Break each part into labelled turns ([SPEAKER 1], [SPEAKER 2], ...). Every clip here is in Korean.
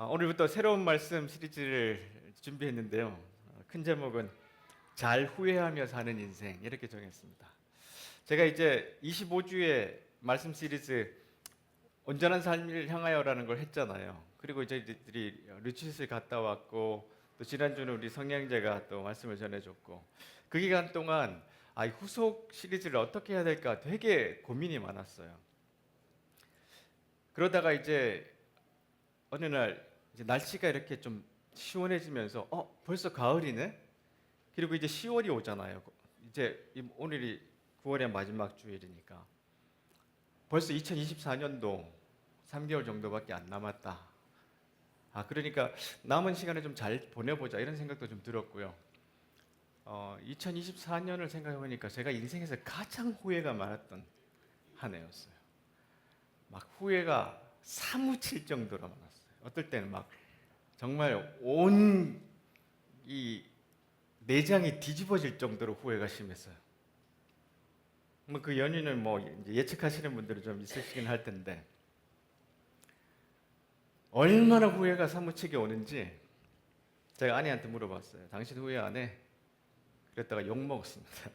[SPEAKER 1] 오늘부터 새로운 말씀 시리즈를 준비했는데요. 큰 제목은 잘 후회하며 사는 인생 이렇게 정했습니다. 제가 이제 25주의 말씀 시리즈 온전한 삶을 향하여라는 걸 했잖아요. 그리고 이제 저희들이 리트릿을 갔다 왔고 또 지난주는 우리 성령제가 또 말씀을 전해줬고 그 기간 동안 이 후속 시리즈를 어떻게 해야 될까 되게 고민이 많았어요. 그러다가 이제 어느 날 이제 날씨가 이렇게 좀 시원해지면서 벌써 가을이네? 그리고 이제 10월이 오잖아요. 이제 오늘이 9월의 마지막 주일이니까 벌써 2024년도 3개월 정도밖에 안 남았다. 그러니까 남은 시간을 좀 잘 보내보자 이런 생각도 좀 들었고요. 2024년을 생각해보니까 제가 인생에서 가장 후회가 많았던 한 해였어요. 막 후회가 사무칠 정도로 많았어요. 어떨 때는 막 정말 온 이 내장이 뒤집어질 정도로 후회가 심했어요. 뭐 그 연유는 뭐 이제 예측하시는 분들은 좀 있으시긴 할 텐데 얼마나 후회가 사무치게 오는지 제가 아내한테 물어봤어요. 당신 후회 안 해? 그랬다가 욕 먹었습니다.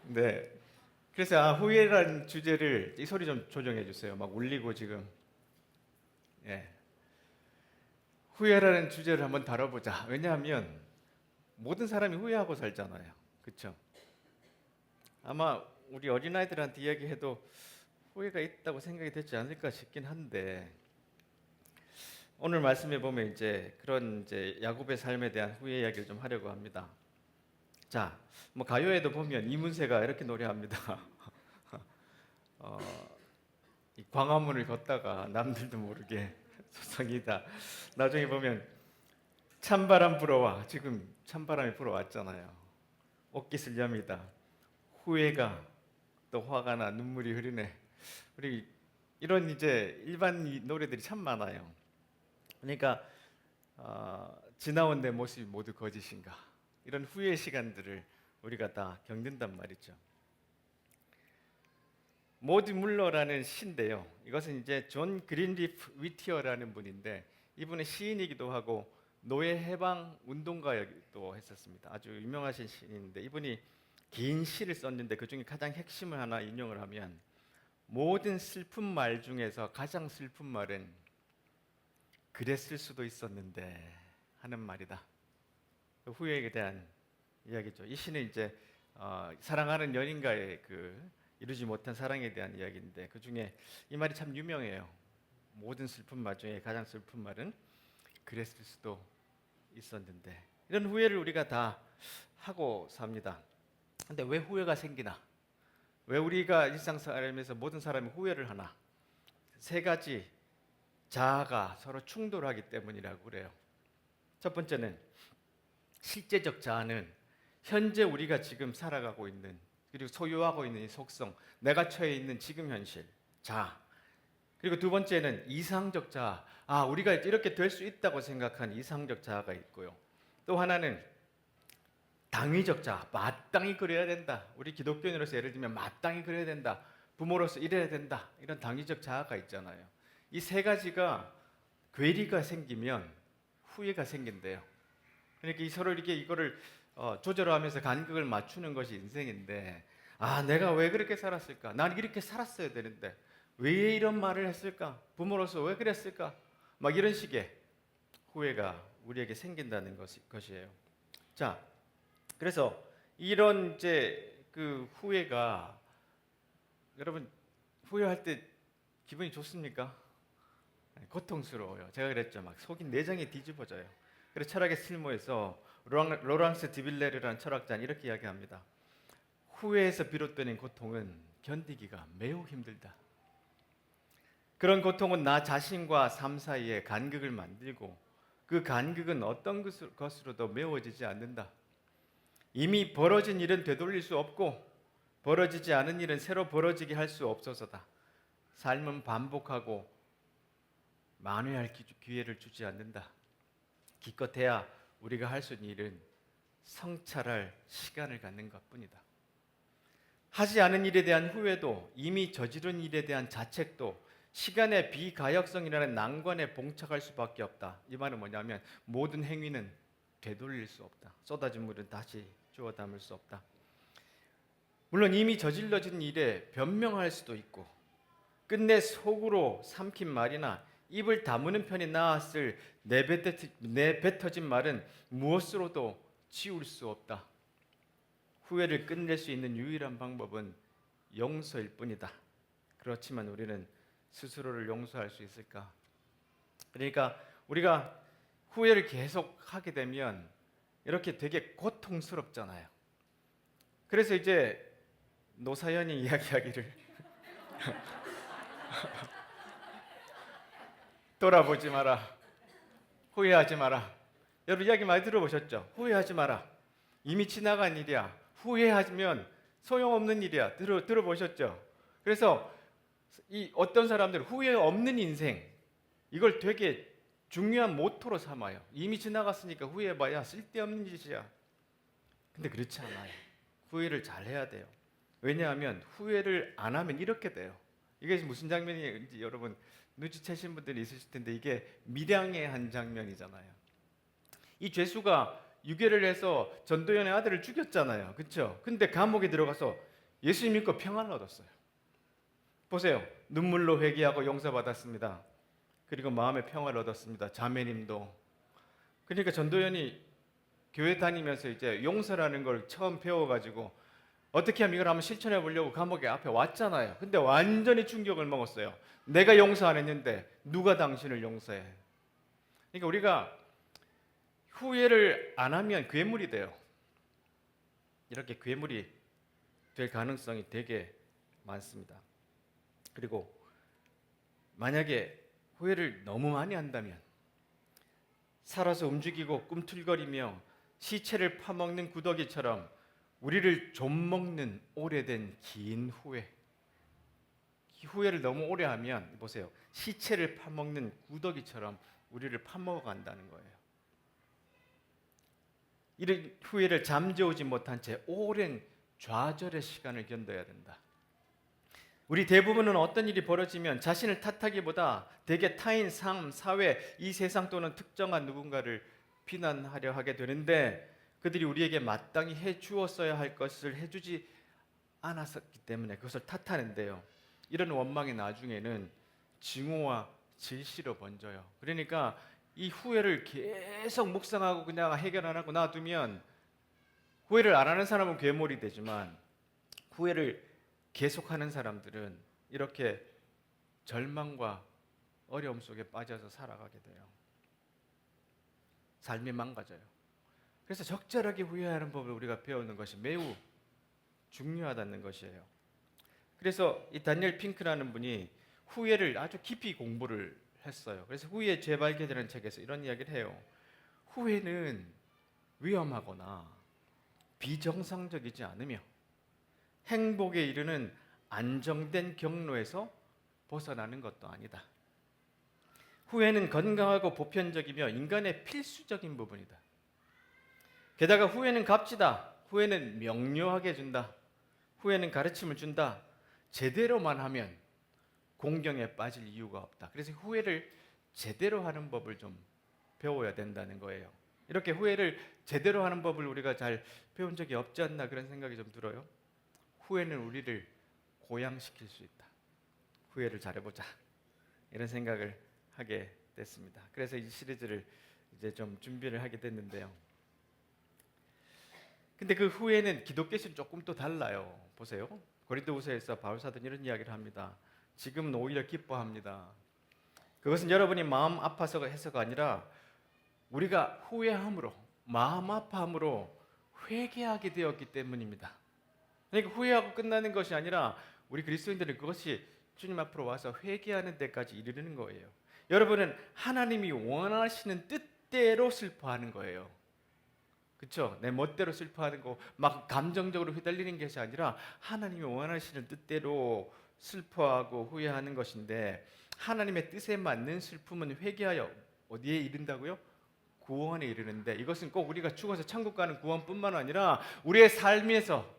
[SPEAKER 1] 네. 그래서 후회라는 주제를 이 소리 좀 조정해 주세요. 막 울리고 지금. 예. 후회라는 주제를 한번 다뤄보자. 왜냐하면 모든 사람이 후회하고 살잖아요. 그렇죠? 아마 우리 어린아이들한테 이야기해도 후회가 있다고 생각이 되지 않을까 싶긴 한데 오늘 말씀에 보면 이제 그런 이제 야곱의 삶에 대한 후회 이야기를 좀 하려고 합니다. 자, 뭐 가요에도 보면 이문세가 이렇게 노래합니다. 이 광화문을 걷다가 남들도 모르게 소성이다. 나중에 보면 찬바람 불어와. 지금 찬바람이 불어왔잖아요. 옷깃을 여미다. 후회가 또 화가 나 눈물이 흐르네. 우리 이런 이제 일반 노래들이 참 많아요. 그러니까 지나온 내 모습이 모두 거짓인가. 이런 후회 시간들을 우리가 다 겪는단 말이죠. 모디 물러라는 시인데요. 이것은 이제 존 그린리프 위티어라는 분인데 이분은 시인이기도 하고 노예 해방 운동가이기도 했었습니다. 아주 유명하신 시인인데 이분이 긴 시를 썼는데 그 중에 가장 핵심을 하나 인용을 하면 모든 슬픈 말 중에서 가장 슬픈 말은 그랬을 수도 있었는데 하는 말이다. 그 후회에 대한 이야기죠. 이 시는 이제 사랑하는 연인과의 이루지 못한 사랑에 대한 이야기인데 그 중에 이 말이 참 유명해요. 모든 슬픈 말 중에 가장 슬픈 말은 그랬을 수도 있었는데 이런 후회를 우리가 다 하고 삽니다. 근데 왜 후회가 생기나? 왜 우리가 일상생활에서 모든 사람이 후회를 하나? 세 가지 자아가 서로 충돌하기 때문이라고 그래요. 첫 번째는 실제적 자아는 현재 우리가 지금 살아가고 있는 그리고 소유하고 있는 이 속성, 내가 처해 있는 지금 현실, 자아. 그리고 두 번째는 이상적 자아. 우리가 이렇게 될 수 있다고 생각한 이상적 자아가 있고요. 또 하나는 당위적 자아. 마땅히 그래야 된다. 우리 기독교인으로서 예를 들면 마땅히 그래야 된다. 부모로서 이래야 된다. 이런 당위적 자아가 있잖아요. 이 세 가지가 괴리가 생기면 후회가 생긴대요. 그러니까 서로 이렇게 이거를 조절하면서 간극을 맞추는 것이 인생인데 내가 왜 그렇게 살았을까? 난 이렇게 살았어야 되는데 왜 이런 말을 했을까? 부모로서 왜 그랬을까? 막 이런 식의 후회가 우리에게 생긴다는 것이에요. 자, 그래서 이런 이제 그 후회가 여러분 후회할 때 기분이 좋습니까? 고통스러워요. 제가 그랬죠. 막 속이 내장이 뒤집어져요. 그래서 철학의 실무에서 로랑스 디빌레르라는 철학자는 이렇게 이야기합니다. 후회에서 비롯되는 고통은 견디기가 매우 힘들다. 그런 고통은 나 자신과 삶 사이에 간극을 만들고 그 간극은 어떤 것으로도 메워지지 않는다. 이미 벌어진 일은 되돌릴 수 없고 벌어지지 않은 일은 새로 벌어지게 할 수 없어서다. 삶은 반복하고 만회할 기회를 주지 않는다. 기껏해야 우리가 할 수 있는 일은 성찰할 시간을 갖는 것뿐이다. 하지 않은 일에 대한 후회도 이미 저지른 일에 대한 자책도 시간의 비가역성이라는 난관에 봉착할 수밖에 없다. 이 말은 뭐냐면 모든 행위는 되돌릴 수 없다. 쏟아진 물은 다시 주워 담을 수 없다. 물론 이미 저질러진 일에 변명할 수도 있고 끝내 속으로 삼킨 말이나 입을 다무는 편이 나았을 내뱉어진 말은 무엇으로도 지울 수 없다. 후회를 끝낼 수 있는 유일한 방법은 용서일 뿐이다. 그렇지만 우리는 스스로를 용서할 수 있을까? 그러니까 우리가 후회를 계속 하게 되면 이렇게 되게 고통스럽잖아요. 그래서 이제 노사연이 이야기하기를 돌아보지 마라. 후회하지 마라. 여러분 이야기 많이 들어보셨죠? 후회하지 마라. 이미 지나간 일이야. 후회하면 소용없는 일이야. 들어보셨죠? 그래서 이 어떤 사람들은 후회 없는 인생 이걸 되게 중요한 모토로 삼아요. 이미 지나갔으니까 후회해봐야 쓸데없는 짓이야. 근데 그렇지 않아요. 후회를 잘 해야 돼요. 왜냐하면 후회를 안 하면 이렇게 돼요. 이게 무슨 장면인지 여러분 눈치채신 분들이 있으실 텐데 이게 밀양의 한 장면이잖아요. 이 죄수가 유괴를 해서 전도연의 아들을 죽였잖아요. 그렇죠? 근데 감옥에 들어가서 예수 믿고 평안을 얻었어요. 보세요. 눈물로 회개하고 용서받았습니다. 그리고 마음의 평화를 얻었습니다. 자매님도. 그러니까 전도연이 교회 다니면서 이제 용서라는 걸 처음 배워가지고 어떻게 하면 이걸 한번 실천해 보려고 감옥에 앞에 왔잖아요. 근데 완전히 충격을 먹었어요. 내가 용서 안 했는데 누가 당신을 용서해? 그러니까 우리가 후회를 안 하면 괴물이 돼요. 이렇게 괴물이 될 가능성이 되게 많습니다. 그리고 만약에 후회를 너무 많이 한다면 살아서 움직이고 꿈틀거리며 시체를 파먹는 구더기처럼 우리를 좀먹는 오래된 긴 후회. 이 후회를 너무 오래 하면 보세요. 시체를 파먹는 구더기처럼 우리를 파먹어 간다는 거예요. 이런 후회를 잠재우지 못한 채 오랜 좌절의 시간을 견뎌야 된다. 우리 대부분은 어떤 일이 벌어지면 자신을 탓하기보다 대개 타인, 삶, 사회, 이 세상 또는 특정한 누군가를 비난하려 하게 되는데 그들이 우리에게 마땅히 해주었어야 할 것을 해주지 않았기 때문에 그것을 탓하는데요. 이런 원망이 나중에는 증오와 질시로 번져요. 그러니까 이 후회를 계속 묵상하고 그냥 해결 안 하고 놔두면 후회를 안 하는 사람은 괴물이 되지만 후회를 계속하는 사람들은 이렇게 절망과 어려움 속에 빠져서 살아가게 돼요. 삶이 망가져요. 그래서 적절하게 후회하는 법을 우리가 배우는 것이 매우 중요하다는 것이에요. 그래서 이 다니엘 핑크라는 분이 후회를 아주 깊이 공부를 했어요. 그래서 후회 재발견이라는 책에서 이런 이야기를 해요. 후회는 위험하거나 비정상적이지 않으며 행복에 이르는 안정된 경로에서 벗어나는 것도 아니다. 후회는 건강하고 보편적이며 인간의 필수적인 부분이다. 게다가 후회는 값지다. 후회는 명료하게 준다. 후회는 가르침을 준다. 제대로만 하면 공경에 빠질 이유가 없다. 그래서 후회를 제대로 하는 법을 좀 배워야 된다는 거예요. 이렇게 후회를 제대로 하는 법을 우리가 잘 배운 적이 없지 않나 그런 생각이 좀 들어요. 후회는 우리를 고양시킬 수 있다. 후회를 잘해보자. 이런 생각을 하게 됐습니다. 그래서 이 시리즈를 이제 좀 준비를 하게 됐는데요. 근데 그 후회는 기독교에서는 조금 또 달라요. 보세요. 고린도후서에서 바울 사도는 이런 이야기를 합니다. 지금은 오히려 기뻐합니다. 그것은 여러분이 마음 아파서 해서가 아니라 우리가 후회함으로, 마음 아파함으로 회개하게 되었기 때문입니다. 그러니까 후회하고 끝나는 것이 아니라 우리 그리스도인들은 그것이 주님 앞으로 와서 회개하는 데까지 이르는 거예요. 여러분은 하나님이 원하시는 뜻대로 슬퍼하는 거예요. 그렇죠? 내 멋대로 슬퍼하는 거, 막 감정적으로 휘둘리는 것이 아니라 하나님이 원하시는 뜻대로 슬퍼하고 후회하는 것인데 하나님의 뜻에 맞는 슬픔은 회개하여 어디에 이른다고요? 구원에 이르는데 이것은 꼭 우리가 죽어서 천국 가는 구원뿐만 아니라 우리의 삶에서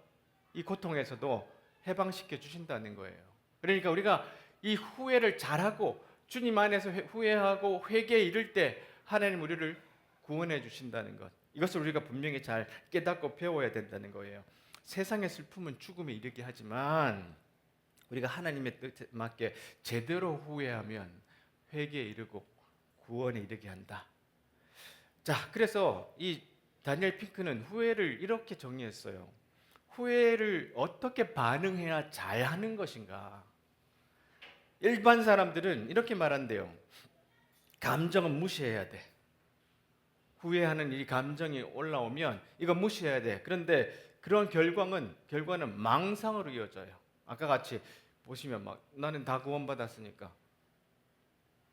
[SPEAKER 1] 이 고통에서도 해방시켜 주신다는 거예요. 그러니까 우리가 이 후회를 잘하고 주님 안에서 후회하고 회개에 이를 때 하나님 우리를 구원해 주신다는 것. 이것을 우리가 분명히 잘 깨닫고 배워야 된다는 거예요. 세상의 슬픔은 죽음에 이르게 하지만 우리가 하나님의 뜻에 맞게 제대로 후회하면 회개에 이르고 구원에 이르게 한다. 자, 그래서 이 다니엘 핑크는 후회를 이렇게 정리했어요. 후회를 어떻게 반응해야 잘하는 것인가? 일반 사람들은 이렇게 말한대요. 감정은 무시해야 돼. 후회하는 이 감정이 올라오면 이거 무시해야 돼. 그런데 그런 결과는 망상으로 이어져요. 아까 같이 보시면 막 나는 다 구원받았으니까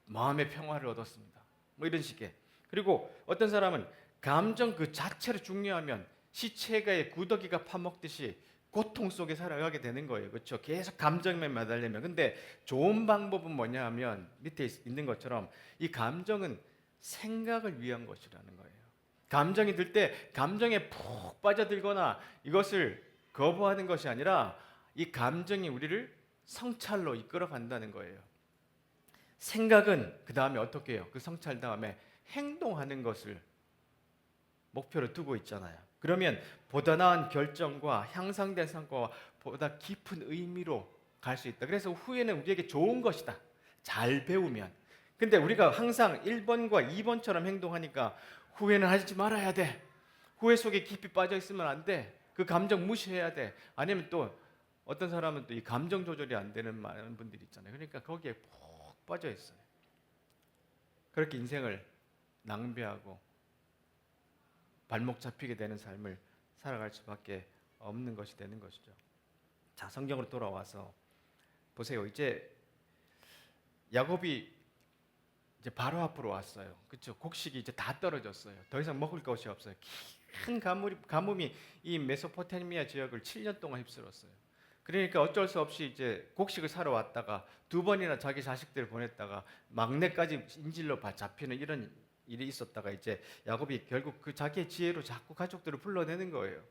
[SPEAKER 1] 마음의 평화를 얻었습니다. 뭐 이런 식의. 그리고 어떤 사람은 감정 그 자체로 중요하면 시체가의 구더기가 파먹듯이 고통 속에 살아가게 되는 거예요. 그렇죠? 계속 감정에 매달리면. 근데 좋은 방법은 뭐냐 하면 밑에 있는 것처럼 이 감정은 생각을 위한 것이라는 거예요. 감정이 들 때 감정에 푹 빠져들거나 이것을 거부하는 것이 아니라 이 감정이 우리를 성찰로 이끌어 간다는 거예요. 생각은 그 다음에 어떻게 해요? 그 성찰 다음에 행동하는 것을 목표로 두고 있잖아요. 그러면 보다 나은 결정과 향상된 성과와 보다 깊은 의미로 갈 수 있다. 그래서 후회는 우리에게 좋은 것이다. 잘 배우면. 근데 우리가 항상 1번과 2번처럼 행동하니까 후회는 하지 말아야 돼. 후회 속에 깊이 빠져 있으면 안 돼. 그 감정 무시해야 돼. 아니면 또 어떤 사람은 또 이 감정 조절이 안 되는 많은 분들이 있잖아요. 그러니까 거기에 푹 빠져 있어요. 그렇게 인생을 낭비하고 발목 잡히게 되는 삶을 살아갈 수밖에 없는 것이 되는 것이죠. 자, 성경으로 돌아와서 보세요. 이제 야곱이 이제 바로 앞으로 왔어요. 그렇죠? 곡식이 이제 다 떨어졌어요. 더 이상 먹을 것이 없어요. 큰 가뭄이 이 메소포타미아 지역을 7년 동안 휩쓸었어요. 그러니까 어쩔 수 없이 이제 곡식을 사러 왔다가 2번이나 자기 자식들을 보냈다가 막내까지 인질로 잡히는 이런 일이 있었다가 이제 야곱이 결국 그 자기의 지혜로 자꾸 가족들을 불러내는 거예요.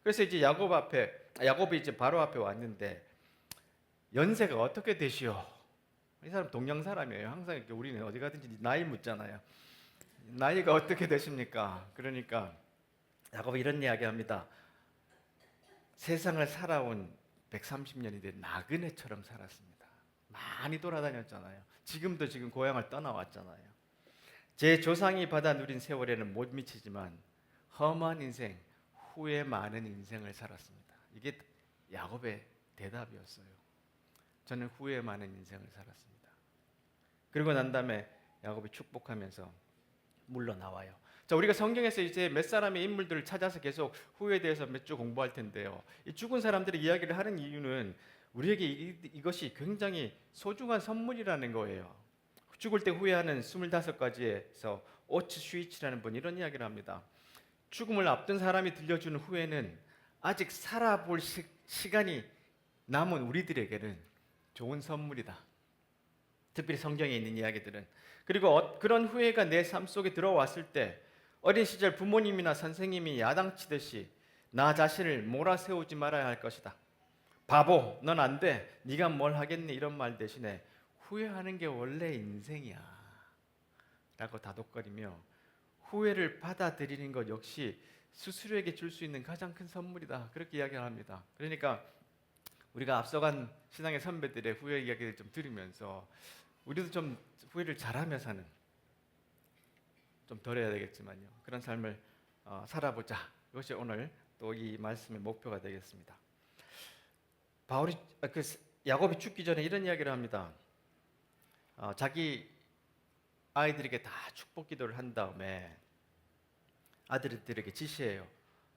[SPEAKER 1] 그래서 이제 야곱이 이제 바로 앞에 왔는데 연세가 어떻게 되시오? 이 사람 동양 사람이에요. 항상 이렇게 우리는 어디 가든지 나이 묻잖아요. 나이가 어떻게 되십니까? 그러니까 야곱이 이런 이야기합니다. 세상을 살아온 130년이 된 나그네처럼 살았습니다. 많이 돌아다녔잖아요. 지금도 지금 고향을 떠나왔잖아요. 제 조상이 받아 누린 세월에는 못 미치지만 험한 인생, 후회 많은 인생을 살았습니다. 이게 야곱의 대답이었어요. 저는 후회 많은 인생을 살았습니다. 그리고 난 다음에 야곱이 축복하면서 물러나와요. 자, 우리가 성경에서 이제 몇 사람의 인물들을 찾아서 계속 후회에 대해서 몇 주 공부할 텐데요. 이 죽은 사람들의 이야기를 하는 이유는 우리에게 이것이 굉장히 소중한 선물이라는 거예요. 죽을 때 후회하는 25가지에서 오츠 슈이치라는 분이 이런 이야기를 합니다. 죽음을 앞둔 사람이 들려주는 후회는 아직 살아볼 시간이 남은 우리들에게는 좋은 선물이다. 특별히 성경에 있는 이야기들은. 그리고 그런 후회가 내 삶 속에 들어왔을 때 어린 시절 부모님이나 선생님이 야단치듯이 나 자신을 몰아세우지 말아야 할 것이다. 바보, 넌 안 돼. 네가 뭘 하겠니? 이런 말 대신에 후회하는 게 원래 인생이야 라고 다독거리며 후회를 받아들이는 것 역시 스스로에게 줄 수 있는 가장 큰 선물이다. 그렇게 이야기를 합니다. 그러니까 우리가 앞서간 신앙의 선배들의 후회 이야기를 좀 들으면서 우리도 좀 후회를 잘하며 사는, 좀 덜해야 되겠지만요, 그런 삶을 살아보자. 이것이 오늘 또 이 말씀의 목표가 되겠습니다. 야곱이 죽기 전에 이런 이야기를 합니다. 자기 아이들에게 다 축복 기도를 한 다음에 아들들에게 지시해요.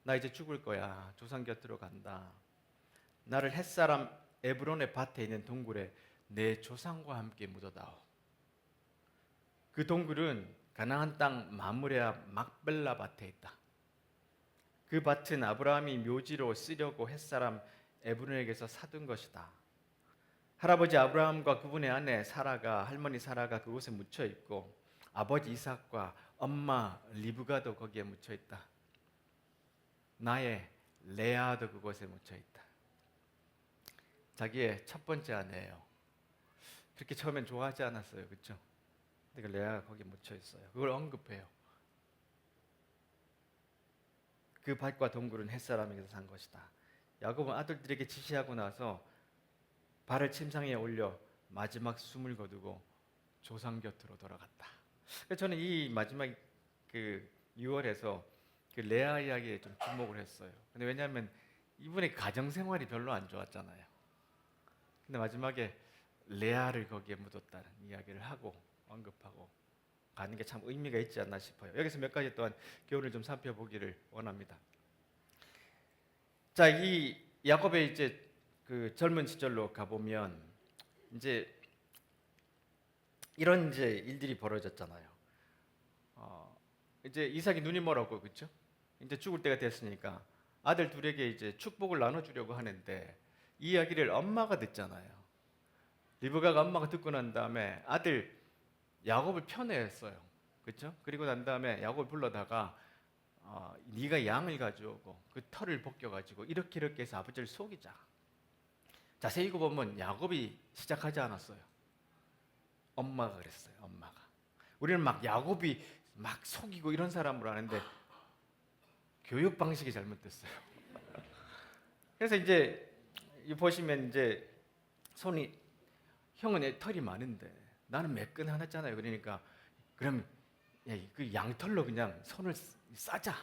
[SPEAKER 1] 나 이제 죽을 거야. 조상 곁으로 간다. 나를 햇사람 에브론의 밭에 있는 동굴에 내 조상과 함께 묻어다오. 그 동굴은 가나안 땅 마므레아 막벨라 밭에 있다. 그 밭은 아브라함이 묘지로 쓰려고 햇사람 에브론에게서 사둔 것이다. 할아버지 아브라함과 그분의 아내 사라가, 할머니 사라가 그곳에 묻혀 있고 아버지 이삭과 엄마 리브가도 거기에 묻혀 있다. 나의 레아도 그곳에 묻혀 있다. 자기의 첫 번째 아내예요. 그렇게 처음엔 좋아하지 않았어요. 그렇죠? 근데 레아가 거기에 묻혀 있어요. 그걸 언급해요. 그 밭과 동굴은 햇사람에게서 산 것이다. 야곱은 아들들에게 지시하고 나서 발을 침상에 올려 마지막 숨을 거두고 조상 곁으로 돌아갔다. 그래서 저는 이 마지막 그 6월에서 그 레아 이야기에 좀 주목을 했어요. 근데 왜냐하면 이분의 가정 생활이 별로 안 좋았잖아요. 근데 마지막에 레아를 거기에 묻었다는 이야기를 하고 언급하고 가는 게 참 의미가 있지 않나 싶어요. 여기서 몇 가지 또한 교훈을 좀 살펴보기를 원합니다. 자, 이 야곱의 이제 그 젊은 시절로 가보면 이제 이런 이제 일들이 벌어졌잖아요. 이제 이삭이 눈이 멀었고, 그렇죠? 이제 죽을 때가 됐으니까 아들 둘에게 이제 축복을 나눠주려고 하는데 이 이야기를 엄마가 듣잖아요. 리브가가 엄마가 듣고 난 다음에 아들 야곱을 편애했어요. 그렇죠? 그리고 난 다음에 야곱을 불러다가 네가 양을 가져오고 그 털을 벗겨가지고 이렇게 해서 아버지를 속이자. 자세히 읽어 보면 야곱이 시작하지 않았어요. 엄마가 그랬어요. 엄마가. 우리는 막 야곱이 막 속이고 이런 사람으로 아는데 교육 방식이 잘못됐어요. 그래서 이제 보시면 이제 손이 형은 털이 많은데 나는 매끈 하나잖아요. 그러니까 그럼 그 양털로 그냥 손을 싸자.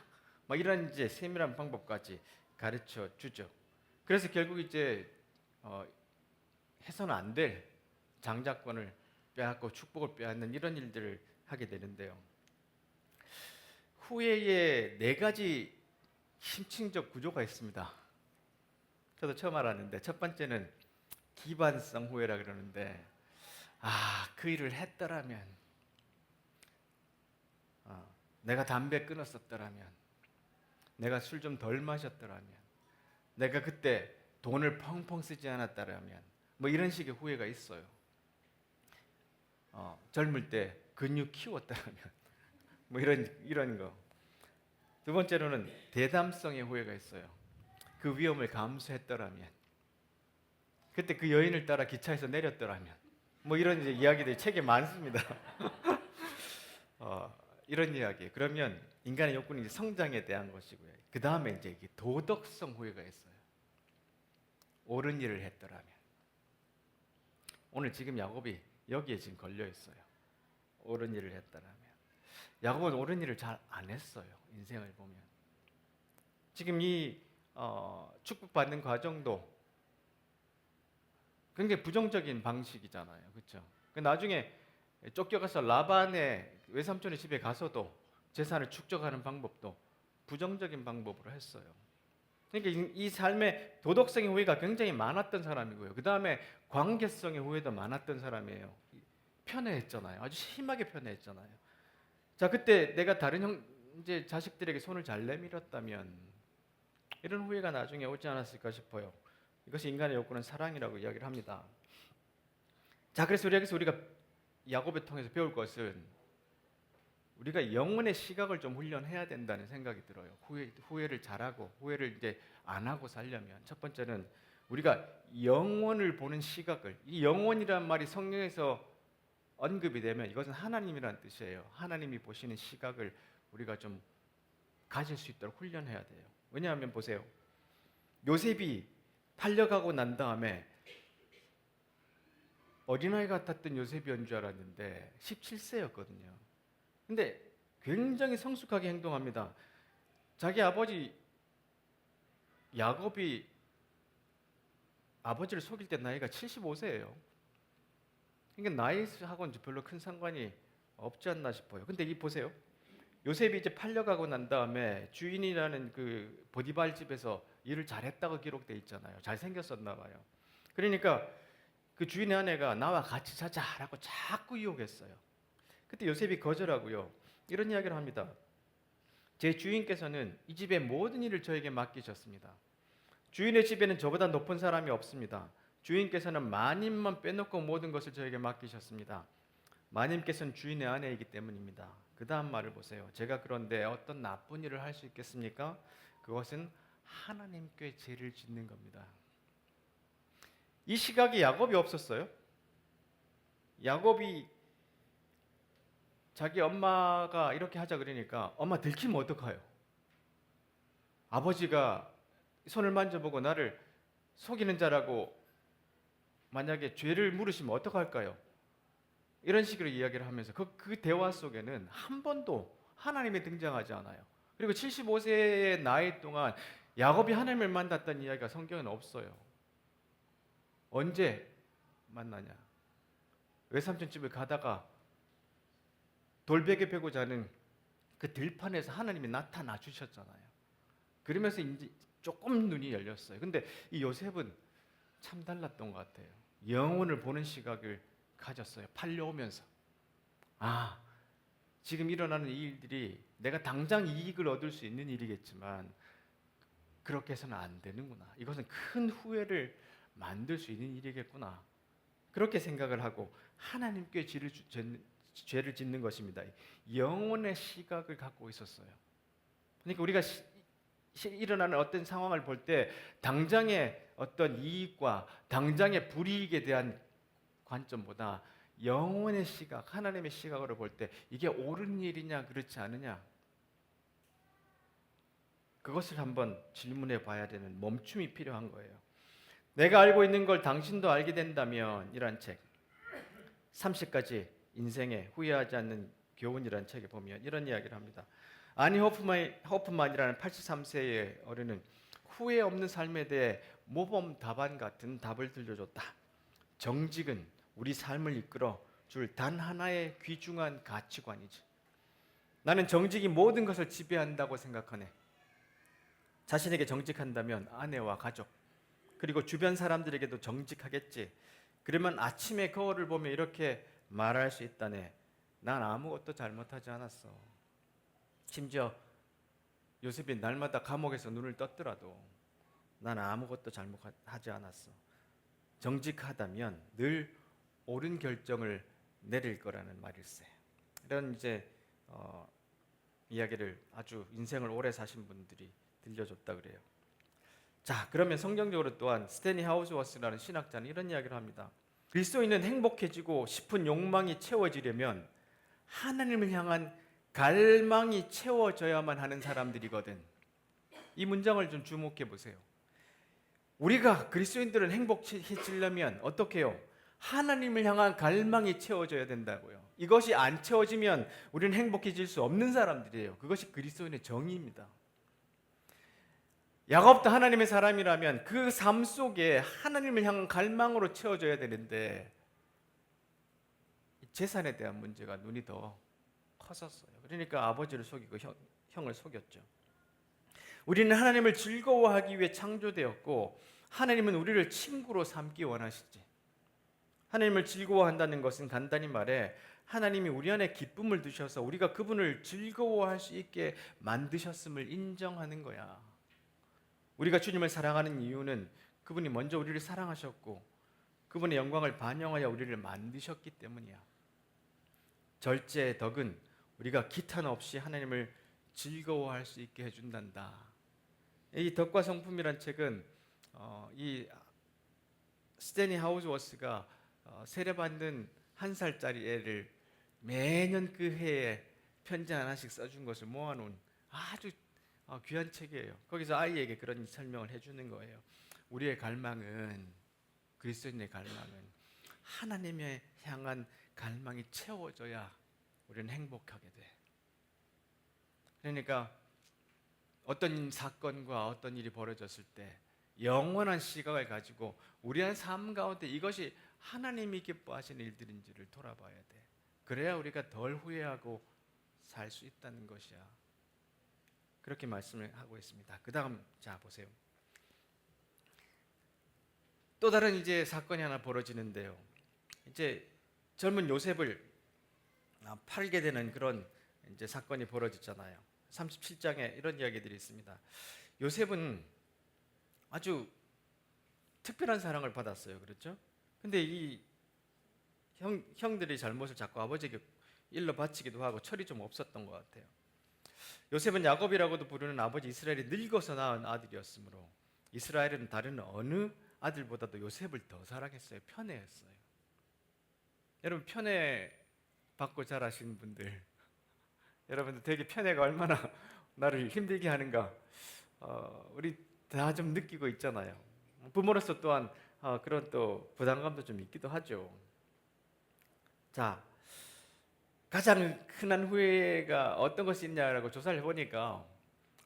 [SPEAKER 1] 막 이런 이제 세밀한 방법까지 가르쳐 주죠. 그래서 결국 이제 해서는 안 될 장자권을 빼앗고 축복을 빼앗는 이런 일들을 하게 되는데요. 후회의 네 가지 심층적 구조가 있습니다. 저도 처음 알았는데 첫 번째는 기반성 후회라 그러는데 그 일을 했더라면 내가 담배 끊었었더라면 내가 술 좀 덜 마셨더라면 내가 그때 돈을 펑펑 쓰지 않았더라면 뭐 이런 식의 후회가 있어요. 젊을 때 근육 키웠더라면 뭐 이런 거. 두 번째로는 대담성의 후회가 있어요. 그 위험을 감수했더라면 그때 그 여인을 따라 기차에서 내렸더라면 뭐 이런 이제 이야기들이 책에 많습니다. 이런 이야기. 그러면 인간의 욕구는 이제 성장에 대한 것이고요. 그 다음에 이제 도덕성 후회가 있어요. 옳은 일을 했더라면. 오늘 지금 야곱이 여기에 지금 걸려 있어요. 옳은 일을 했더라면. 야곱은 옳은 일을 잘 안 했어요. 인생을 보면. 지금 이 축복받는 과정도 굉장히 부정적인 방식이잖아요. 그렇죠? 나중에 쫓겨가서 라반의 외삼촌의 집에 가서도 재산을 축적하는 방법도 부정적인 방법으로 했어요. 그러니까 이 삶의 도덕성의 후회가 굉장히 많았던 사람이고요. 그 다음에 관계성의 후회도 많았던 사람이에요. 편애했잖아요. 아주 심하게 편애했잖아요. 자, 그때 내가 다른 형제 자식들에게 손을 잘 내밀었다면 이런 후회가 나중에 오지 않았을까 싶어요. 이것이 인간의 욕구는 사랑이라고 이야기를 합니다. 자, 그래서 여기서 우리가 야곱을 통해서 배울 것은 우리가 영혼의 시각을 좀 훈련해야 된다는 생각이 들어요. 후회를 잘하고 후회를 이제 안 하고 살려면 첫 번째는 우리가 영혼을 보는 시각을, 이 영혼이란 말이 성경에서 언급이 되면 이것은 하나님이라는 뜻이에요. 하나님이 보시는 시각을 우리가 좀 가질 수 있도록 훈련해야 돼요. 왜냐하면 보세요. 요셉이 팔려가고 난 다음에 어린아이 같았던 요셉이었는 줄 알았는데 17세였거든요. 근데 굉장히 성숙하게 행동합니다. 자기 아버지 야곱이 아버지를 속일 때 나이가 75세예요. 그러니까 나이하고는 별로 큰 상관이 없지 않나 싶어요. 근데 이 보세요. 요셉이 이제 팔려가고 난 다음에 주인이라는 그 보디발 집에서 일을 잘했다고 기록돼 있잖아요. 잘생겼었나 봐요. 그러니까 그 주인의 아내가 나와 같이 자자라고 자꾸 유혹했어요. 그때 요셉이 거절하고요. 이런 이야기를 합니다. 제 주인께서는 이 집의 모든 일을 저에게 맡기셨습니다. 주인의 집에는 저보다 높은 사람이 없습니다. 주인께서는 마님만 빼놓고 모든 것을 저에게 맡기셨습니다. 마님께서는 주인의 아내이기 때문입니다. 그 다음 말을 보세요. 제가 그런데 어떤 나쁜 일을 할 수 있겠습니까? 그것은 하나님께 죄를 짓는 겁니다. 이 시각이 야곱이 없었어요? 야곱이 자기 엄마가 이렇게 하자 그러니까 엄마 들키면 어떡해요? 아버지가 손을 만져보고 나를 속이는 자라고 만약에 죄를 물으시면 어떡할까요? 이런 식으로 이야기를 하면서 그 대화 속에는 한 번도 하나님이 등장하지 않아요. 그리고 75세의 나이 동안 야곱이 하나님을 만났다는 이야기가 성경에는 없어요. 언제 만나냐? 외삼촌 집을 가다가 돌베개 베고 자는 그 들판에서 하나님이 나타나 주셨잖아요. 그러면서 이제 조금 눈이 열렸어요. 근데 이 요셉은 참 달랐던 것 같아요. 영혼을 보는 시각을 가졌어요. 팔려오면서. 아, 지금 일어나는 이 일들이 내가 당장 이익을 얻을 수 있는 일이겠지만 그렇게 해서는 안 되는구나. 이것은 큰 후회를 만들 수 있는 일이겠구나. 그렇게 생각을 하고 하나님께 죄를 짓는 것입니다. 영혼의 시각을 갖고 있었어요. 그러니까 우리가 일어나는 어떤 상황을 볼 때 당장의 어떤 이익과 당장의 불이익에 대한 관점보다 영혼의 시각, 하나님의 시각으로 볼 때 이게 옳은 일이냐 그렇지 않느냐, 그것을 한번 질문해 봐야 되는 멈춤이 필요한 거예요. 내가 알고 있는 걸 당신도 알게 된다면, 이란 책 30가지 인생에 후회하지 않는 교훈이라는 책에 보면 이런 이야기를 합니다. 아니 호프만이라는 83세의 어른은 후회 없는 삶에 대해 모범 답안 같은 답을 들려줬다. 정직은 우리 삶을 이끌어 줄 단 하나의 귀중한 가치관이지. 나는 정직이 모든 것을 지배한다고 생각하네. 자신에게 정직한다면 아내와 가족, 그리고 주변 사람들에게도 정직하겠지. 그러면 아침에 거울을 보며 이렇게 말할 수 있다네. 난 아무것도 잘못하지 않았어. 심지어 요셉이 날마다 감옥에서 눈을 떴더라도 난 아무것도 잘못하지 않았어. 정직하다면 늘 옳은 결정을 내릴 거라는 말일세. 이런 이제 이야기를 아주 인생을 오래 사신 분들이 들려줬다 그래요. 자, 그러면 성경적으로 또한 스테니 하우스워스라는 신학자는 이런 이야기를 합니다. 그리스도인은 행복해지고 싶은 욕망이 채워지려면 하나님을 향한 갈망이 채워져야만 하는 사람들이거든. 이 문장을 좀 주목해 보세요. 우리가 그리스도인들은 행복해지려면 어떻게 해요? 하나님을 향한 갈망이 채워져야 된다고요. 이것이 안 채워지면 우리는 행복해질 수 없는 사람들이에요. 그것이 그리스도인의 정의입니다. 야곱도 하나님의 사람이라면 그 삶 속에 하나님을 향한 갈망으로 채워져야 되는데 재산에 대한 문제가 눈이 더 컸었어요. 그러니까 아버지를 속이고 형을 속였죠. 우리는 하나님을 즐거워하기 위해 창조되었고 하나님은 우리를 친구로 삼기 원하시지. 하나님을 즐거워한다는 것은 간단히 말해 하나님이 우리 안에 기쁨을 두셔서 우리가 그분을 즐거워할 수 있게 만드셨음을 인정하는 거야. 우리가 주님을 사랑하는 이유는 그분이 먼저 우리를 사랑하셨고 그분의 영광을 반영하여 우리를 만드셨기 때문이야. 절제의 덕은 우리가 기탄 없이 하나님을 즐거워할 수 있게 해준단다. 이 덕과 성품이란 책은 이 스테니 하우스워스가 세례받는 1살짜리 애를 매년 그 해에 편지 하나씩 써준 것을 모아놓은 아주 귀한 책이에요. 거기서 아이에게 그런 설명을 해주는 거예요. 우리의 갈망은, 그리스도인의 갈망은 하나님의 향한 갈망이 채워져야 우리는 행복하게 돼. 그러니까 어떤 사건과 어떤 일이 벌어졌을 때 영원한 시각을 가지고 우리의 삶 가운데 이것이 하나님이 기뻐하시는 일들인지를 돌아봐야 돼. 그래야 우리가 덜 후회하고 살 수 있다는 것이야. 그렇게 말씀을 하고 있습니다. 그 다음 자 보세요. 또 다른 이제 사건이 하나 벌어지는데요. 이제 젊은 요셉을 팔게 되는 그런 이제 사건이 벌어졌잖아요. 37장에 이런 이야기들이 있습니다. 요셉은 아주 특별한 사랑을 받았어요. 그렇죠? 근데 이 형들이 잘못을 자꾸 아버지에게 일러 바치기도 하고 철이 좀 없었던 것 같아요. 요셉은 야곱이라고도 부르는 아버지 이스라엘이 늙어서 낳은 아들이었으므로 이스라엘은 다른 어느 아들보다도 요셉을 더 사랑했어요. 편애했어요. 여러분 편애 받고 자라신 분들, 여러분들 되게 편애가 얼마나 나를 힘들게 하는가 우리 다 좀 느끼고 있잖아요. 부모로서 또한 그런 또 부담감도 좀 있기도 하죠. 자, 가장 흔한 후회가 어떤 것이 있냐라고 조사를 해보니까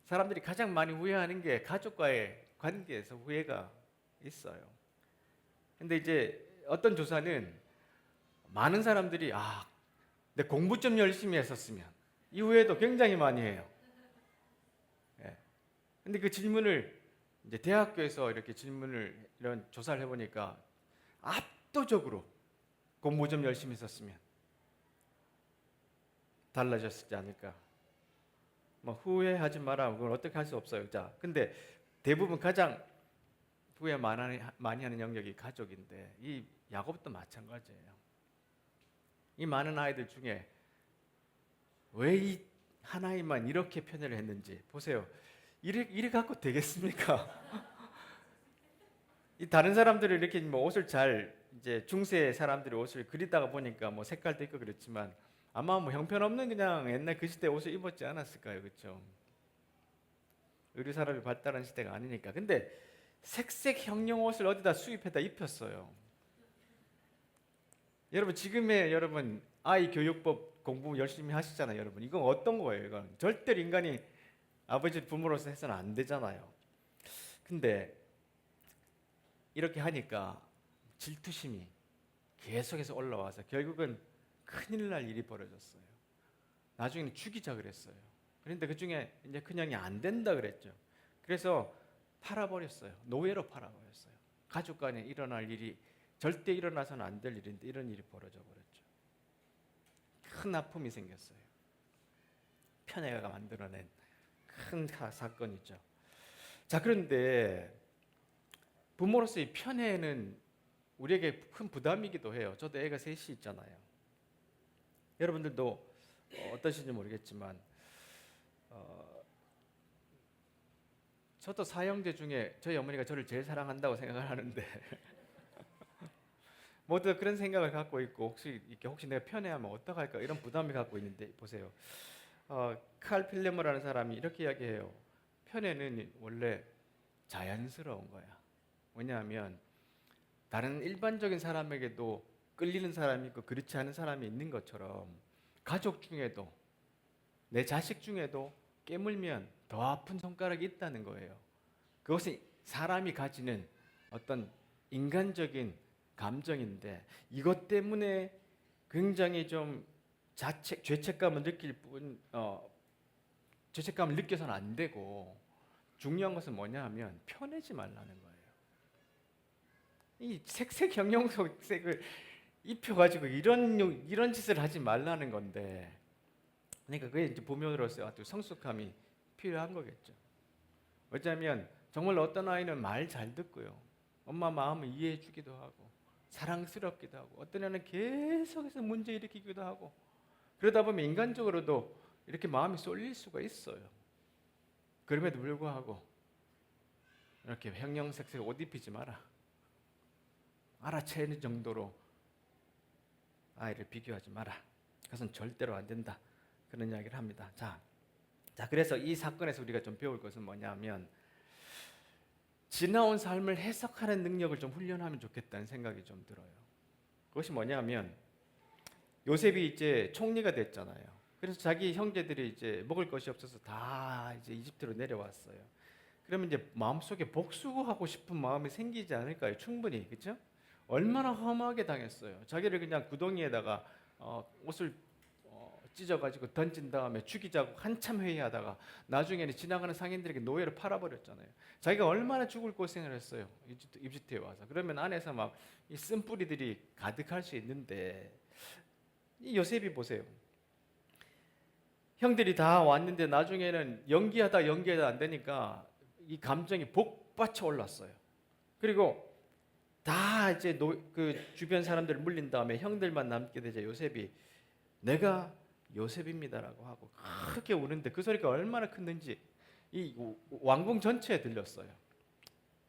[SPEAKER 1] 사람들이 가장 많이 후회하는 게 가족과의 관계에서 후회가 있어요. 근데 이제 어떤 조사는 많은 사람들이 내 공부 좀 열심히 했었으면, 이 후회도 굉장히 많이 해요. 예. 근데 그 질문을 이제 대학교에서 이렇게 질문을 이런 조사를 해보니까 압도적으로 공부 좀 열심히 했었으면 달라졌지 않을까. 뭐 후회하지 마라. 그걸 어떻게 할 수 없어요. 자, 근데 대부분 가장 후회 많이 하는 영역이 가족인데 이 야곱도 마찬가지예요. 이 많은 아이들 중에 왜 이 하나님만 이렇게 편애를 했는지 보세요. 이래 갖고 되겠습니까? 이 다른 사람들이 이렇게 뭐 옷을 잘 이제 중세 사람들이 옷을 그리다가 보니까 뭐 색깔도 있고 그렇지만 아마 뭐 형편없는 그냥 옛날 그 시대 옷을 입었지 않았을까요, 그렇죠? 의류 산업이 발달한 시대가 아니니까. 근데 색색 형용 옷을 어디다 수입해다 입혔어요. 여러분 지금의 여러분 아이 교육법 공부 열심히 하시잖아요, 여러분. 이건 어떤 거예요? 이건 절대로 인간이 아버지 부모로서 해서는 안 되잖아요. 근데 이렇게 하니까 질투심이 계속해서 올라와서 결국은 큰일 날 일이 벌어졌어요. 나중에는 죽이자 그랬어요. 그런데 그 중에 이제 그냥이 안 된다 그랬죠. 그래서 팔아버렸어요. 노예로 팔아버렸어요. 가족 간에 일어날 일이 절대 일어나서는 안 될 일인데 이런 일이 벌어져 버렸죠. 큰 아픔이 생겼어요. 편애가 만들어낸 큰 사건이죠. 자, 그런데 부모로서의 편애는 우리에게 큰 부담이기도 해요. 저도 애가 셋이 있잖아요. 여러분들도 어떠신지 모르겠지만 저도 사형제 중에 저희 어머니가 저를 제일 사랑한다고 생각을 하는데 모두 그런 생각을 갖고 있고 혹시 내가 편애하면 어떡할까 이런 부담을 갖고 있는데 보세요. 칼 필레모라는 사람이 이렇게 이야기해요. 편애는 원래 자연스러운 거야. 왜냐하면 다른 일반적인 사람에게도 끌리는 사람이 있고 그렇지 않은 사람이 있는 것처럼 가족 중에도 내 자식 중에도 깨물면 더 아픈 손가락이 있다는 거예요. 그것이 사람이 가지는 어떤 인간적인 감정인데 이것 때문에 굉장히 좀 죄책감을 느낄 죄책감을 느껴서는 안 되고 중요한 것은 뭐냐 하면 편하지 말라는 거예요. 이 색색 형용색을 입혀가지고 이런 짓을 하지 말라는 건데, 그러니까 그게 이제 부모로서 아주 성숙함이 필요한 거겠죠. 왜냐하면 정말 어떤 아이는 말 잘 듣고요, 엄마 마음을 이해해주기도 하고 사랑스럽기도 하고 어떤 애는 계속해서 문제 일으키기도 하고 그러다 보면 인간적으로도 이렇게 마음이 쏠릴 수가 있어요. 그럼에도 불구하고 이렇게 형형색색 옷 입히지 마라. 알아채는 정도로 아이를 비교하지 마라. 그것은 절대로 안 된다. 그런 이야기를 합니다. 자, 그래서 이 사건에서 우리가 좀 배울 것은 뭐냐면 지나온 삶을 해석하는 능력을 좀 훈련하면 좋겠다는 생각이 좀 들어요. 그것이 뭐냐면 요셉이 이제 총리가 됐잖아요. 그래서 자기 형제들이 이제 먹을 것이 없어서 다 이제 이집트로 내려왔어요. 그러면 이제 마음속에 복수하고 싶은 마음이 생기지 않을까요? 충분히, 그렇죠? 얼마나 험하게 당했어요. 자기를 그냥 구덩이에다가 옷을 찢어가지고 던진 다음에 죽이자고 한참 회의하다가 나중에는 지나가는 상인들에게 노예로 팔아버렸잖아요. 자기가 얼마나 죽을 고생을 했어요. 이집트에 와서. 그러면 안에서 막 이 쓴뿌리들이 가득할 수 있는데 이 요셉이 보세요. 형들이 다 왔는데 나중에는 연기하다 안 되니까 이 감정이 복받쳐 올랐어요. 그리고 다 이제 그 주변 사람들을 물린 다음에 형들만 남게 되자 요셉이 내가 요셉입니다라고 하고 크게 우는데 그 소리가 얼마나 컸는지 이 왕궁 전체에 들렸어요.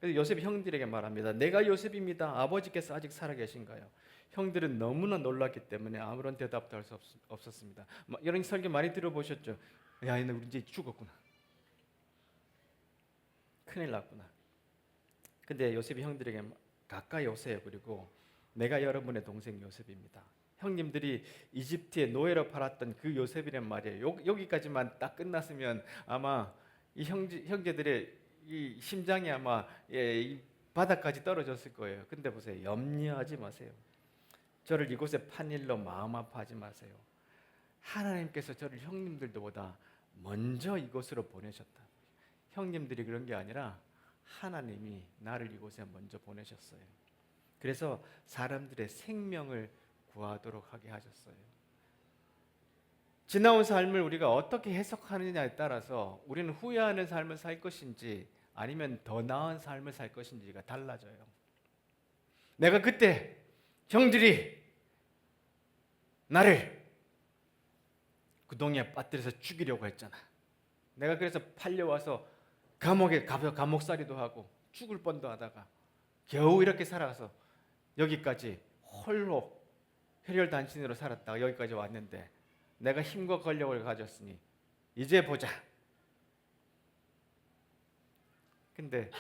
[SPEAKER 1] 그래서 요셉이 형들에게 말합니다. 내가 요셉입니다. 아버지께서 아직 살아계신가요? 형들은 너무나 놀랐기 때문에 아무런 대답도 할 수 없었습니다. 이런 설교 많이 들어보셨죠? 야, 얘네 우리 이제 죽었구나. 큰일 났구나. 근데 요셉이 형들에게 가까이 오세요. 그리고 내가 여러분의 동생 요셉입니다. 형님들이 이집트에 노예로 팔았던 그 요셉이란 말이에요. 여기까지만 딱 끝났으면 아마 이 형제들의 이 심장이 아마 이 바닥까지 떨어졌을 거예요. 근데 보세요. 염려하지 마세요. 저를 이곳에 판 일로 마음 아파하지 마세요. 하나님께서 저를 형님들보다 먼저 이곳으로 보내셨다. 형님들이 그런 게 아니라 하나님이 나를 이곳에 먼저 보내셨어요. 그래서 사람들의 생명을 구하도록 하게 하셨어요. 지나온 삶을 우리가 어떻게 해석하느냐에 따라서 우리는 후회하는 삶을 살 것인지 아니면 더 나은 삶을 살 것인지가 달라져요. 내가 그때 형들이 나를 구덩이에 빠뜨려서 죽이려고 했잖아. 내가 그래서 팔려와서 감옥에 가서 감옥살이도 하고 죽을 뻔도 하다가 겨우 이렇게 살아서 여기까지 홀로 혈혈단신으로 살았다가 여기까지 왔는데 내가 힘과 권력을 가졌으니 이제 보자. 근데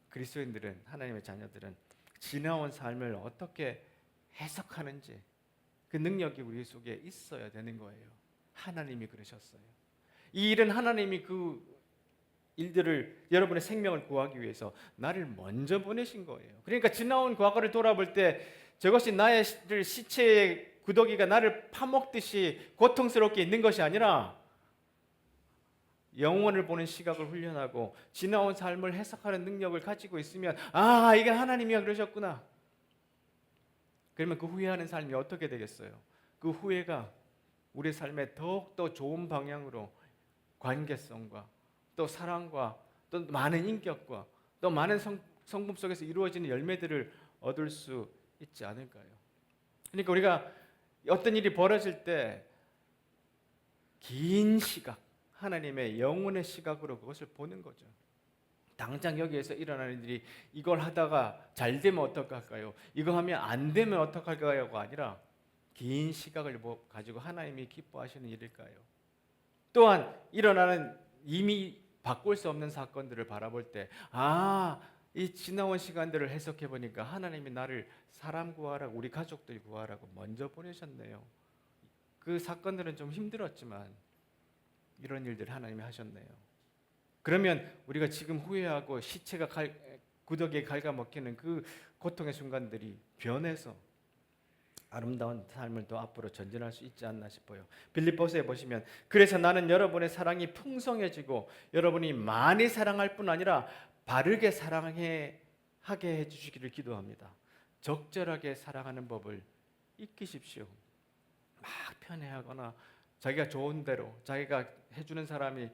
[SPEAKER 1] 그리스도인들은, 하나님의 자녀들은 지나온 삶을 어떻게 해석하는지 그 능력이 우리 속에 있어야 되는 거예요. 하나님이 그러셨어요. 이 일은 하나님이 그 일들을, 여러분의 생명을 구하기 위해서 나를 먼저 보내신 거예요. 그러니까 지나온 과거를 돌아볼 때 저것이 나의 시체의 구더기가 나를 파먹듯이 고통스럽게 있는 것이 아니라 영혼을 보는 시각을 훈련하고 지나온 삶을 해석하는 능력을 가지고 있으면 아, 이게 하나님이 그러셨구나. 그러면 그 후회하는 삶이 어떻게 되겠어요? 그 후회가 우리 삶에 더욱더 좋은 방향으로 관계성과 또 사랑과 또 많은 인격과 또 많은 성품 속에서 이루어지는 열매들을 얻을 수 있지 않을까요? 그러니까 우리가 어떤 일이 벌어질 때 긴 시각, 하나님의 영혼의 시각으로 그것을 보는 거죠. 당장 여기에서 일어나는 일이 이걸 하다가 잘 되면 어떡할까요? 이거 하면 안 되면 어떡할까요가 아니라 긴 시각을 가지고 하나님이 기뻐하시는 일일까요? 또한 일어나는 이미 바꿀 수 없는 사건들을 바라볼 때 이 지나온 시간들을 해석해 보니까 하나님이 나를 사람 구하라고, 우리 가족들 구하라고 먼저 보내셨네요. 그 사건들은 좀 힘들었지만 이런 일들 하나님이 하셨네요. 그러면 우리가 지금 후회하고 시체가 구더기에 갉아먹히는 그 고통의 순간들이 변해서 아름다운 삶을 더 앞으로 전진할 수 있지 않나 싶어요. 빌립보서에 보시면 그래서 나는 여러분의 사랑이 풍성해지고 여러분이 많이 사랑할 뿐 아니라 바르게 사랑하게 해주시기를 기도합니다. 적절하게 사랑하는 법을 익히십시오. 막 편애하거나 자기가 좋은 대로 자기가 해주는 사람이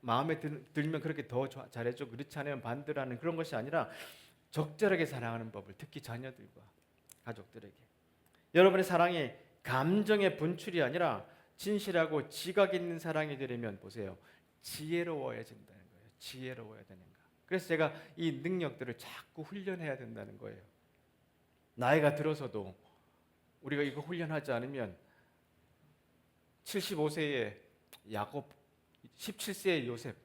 [SPEAKER 1] 마음에 들면 그렇게 더 잘해줘, 그렇지 않으면 반대라는 그런 것이 아니라 적절하게 사랑하는 법을, 특히 자녀들과 가족들에게. 여러분의 사랑이 감정의 분출이 아니라 진실하고 지각 있는 사랑이 되려면 보세요, 지혜로워야 된다는 거예요. 지혜로워야 되는 거. 그래서 제가 이 능력들을 자꾸 훈련해야 된다는 거예요. 나이가 들어서도 우리가 이거 훈련하지 않으면 75세의 야곱, 17세의 요셉,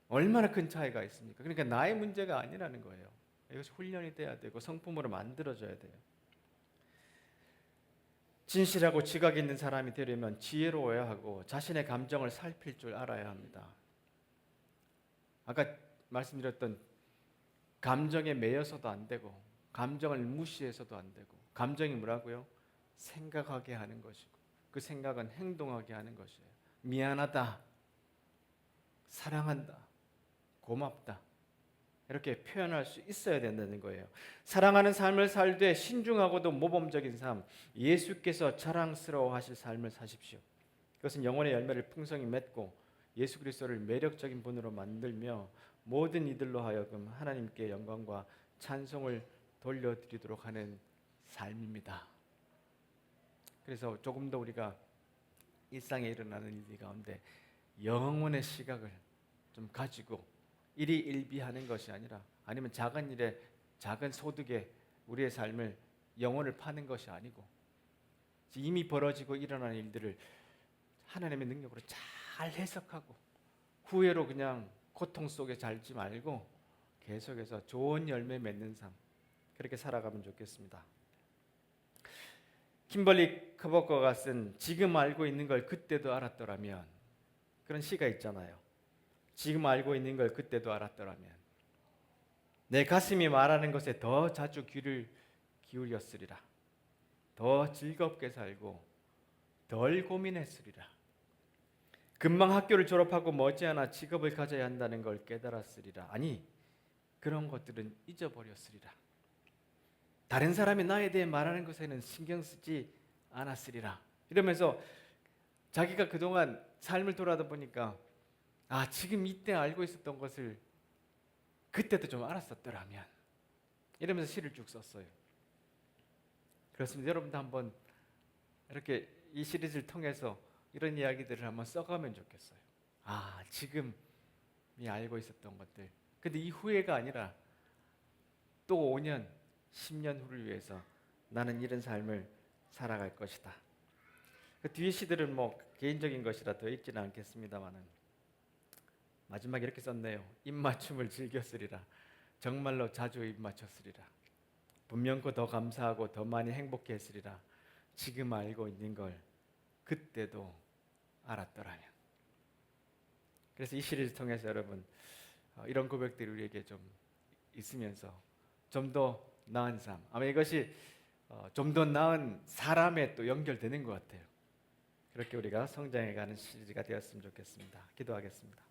[SPEAKER 1] 얼마나 큰 차이가 있습니까? 그러니까 나의 문제가 아니라는 거예요. 이것이 훈련이 돼야 되고 성품으로 만들어져야 돼요. 진실하고 지각 있는 사람이 되려면 지혜로워야 하고 자신의 감정을 살필 줄 알아야 합니다. 아까 말씀드렸던 감정에 매여서도 안 되고 감정을 무시해서도 안 되고, 감정이 뭐라고요? 생각하게 하는 것이고 그 생각은 행동하게 하는 것이에요. 미안하다, 사랑한다, 고맙다, 이렇게 표현할 수 있어야 된다는 거예요. 사랑하는 삶을 살되 신중하고도 모범적인 삶, 예수께서 자랑스러워하실 삶을 사십시오. 그것은 영혼의 열매를 풍성히 맺고 예수 그리스도를 매력적인 분으로 만들며 모든 이들로 하여금 하나님께 영광과 찬송을 돌려드리도록 하는 삶입니다. 그래서 조금 더 우리가 일상에 일어나는 일 가운데 영혼의 시각을 좀 가지고 일희일비하는 것이 아니라, 아니면 작은 일에 작은 소득에 우리의 삶을 영혼을 파는 것이 아니고, 이미 벌어지고 일어나는 일들을 하나님의 능력으로 잘 해석하고 후회로 그냥 고통 속에 살지 말고 계속해서 좋은 열매 맺는 삶, 그렇게 살아가면 좋겠습니다. kimberly 크버거가 쓴 지금 알고 있는 걸 그때도 알았더라면, 그런 시가 있잖아요. 지금 알고 있는 걸 그때도 알았더라면 내 가슴이 말하는 것에 더 자주 귀를 기울였으리라. 더 즐겁게 살고 덜 고민했으리라. 금방 학교를 졸업하고 머지않아 직업을 가져야 한다는 걸 깨달았으리라. 아니, 그런 것들은 잊어버렸으리라. 다른 사람이 나에 대해 말하는 것에는 신경 쓰지 않았으리라. 이러면서 자기가 그동안 삶을 돌아다 보니까 지금 이때 알고 있었던 것을 그때도 좀 알았었더라면, 이러면서 시를 쭉 썼어요. 그렇습니다. 여러분도 한번 이렇게 이 시리즈를 통해서 이런 이야기들을 한번 써가면 좋겠어요. 지금이 알고 있었던 것들, 근데 이 후회가 아니라 또 5년, 10년 후를 위해서 나는 이런 삶을 살아갈 것이다. 그 뒤에 시들은 뭐 개인적인 것이라 더 읽지는 않겠습니다만은 마지막에 이렇게 썼네요. 입맞춤을 즐겼으리라. 정말로 자주 입맞췄으리라. 분명코 더 감사하고 더 많이 행복해 했으리라. 지금 알고 있는 걸 그때도 알았더라면. 그래서 이 시리즈 통해서 여러분 이런 고백들이 우리에게 좀 있으면서 좀 더 나은 삶, 아마 이것이 좀 더 나은 사람에 또 연결되는 것 같아요. 그렇게 우리가 성장해가는 시리즈가 되었으면 좋겠습니다. 기도하겠습니다.